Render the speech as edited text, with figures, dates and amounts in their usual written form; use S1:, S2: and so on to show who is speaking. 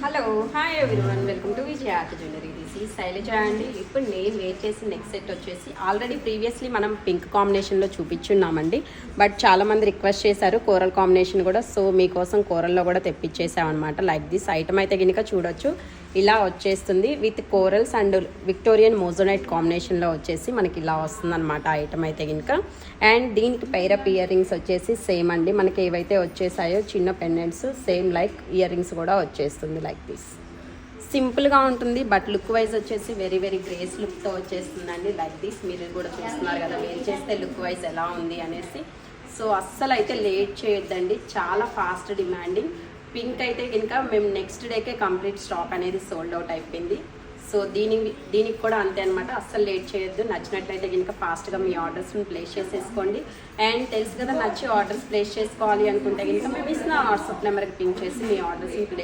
S1: Hello hi everyone welcome to Vijaya art jewellery. This ఈ శైలజ అండి. ఇప్పుడు నేను వేర్ చేసిన నెక్స్ట్ సెట్ వచ్చేసి ఆల్రెడీ ప్రీవియస్లీ మనం పింక్ కాంబినేషన్లో చూపించున్నామండి. బట్ చాలామంది రిక్వెస్ట్ చేశారు కోరల్ కాంబినేషన్ కూడా, సో మీకోసం కోరల్లో కూడా తెప్పించేసామన్నమాట. లైక్ దిస్ ఐటమ్ అయితే కనుక చూడొచ్చు, ఇలా వచ్చేస్తుంది విత్ కోరల్స్ అండ్ విక్టోరియన్ మోజోనైట్ కాంబినేషన్లో వచ్చేసి మనకి ఇలా వస్తుంది అనమాట ఐటమ్ అయితే కనుక. అండ్ దీనికి పైరప్ ఇయర్ రింగ్స్ వచ్చేసి సేమ్ అండి, మనకి ఏవైతే వచ్చేసాయో చిన్న pendants same like ear rings కూడా వచ్చేస్తుంది లైక్ దిస్. సింపుల్గా ఉంటుంది బట్ లుక్ వైజ్ వచ్చేసి వెరీ వెరీ గ్రేస్ లుక్తో వచ్చేస్తుందండి లైక్ దిస్. మీరు కూడా చూస్తున్నారు కదా వేర్ చేస్తే లుక్ వైజ్ ఎలా ఉంది అనేసి. సో అస్సలు అయితే లేట్ చేయొద్దండి, చాలా ఫాస్ట్ డిమాండింగ్. పింక్ అయితే కనుక మేము నెక్స్ట్ డేకే కంప్లీట్ స్టాక్ అనేది సోల్డ్ అవుట్ అయిపోయింది. సో దీనికి కూడా అంతే అనమాట, అస్సలు లేట్ చేయొద్దు. నచ్చినట్లయితే కనుక ఫాస్ట్గా మీ ఆర్డర్స్ని ప్లేస్ చేసేసుకోండి. అండ్ తెలుసు కదా, నచ్చి ఆర్డర్స్ ప్లేస్ చేసుకోవాలి అనుకుంటే కనుక మేము ఇస్తున్న వాట్సాప్ నెంబర్కి పింక్ చేసి మీ ఆర్డర్స్ని ప్లేస్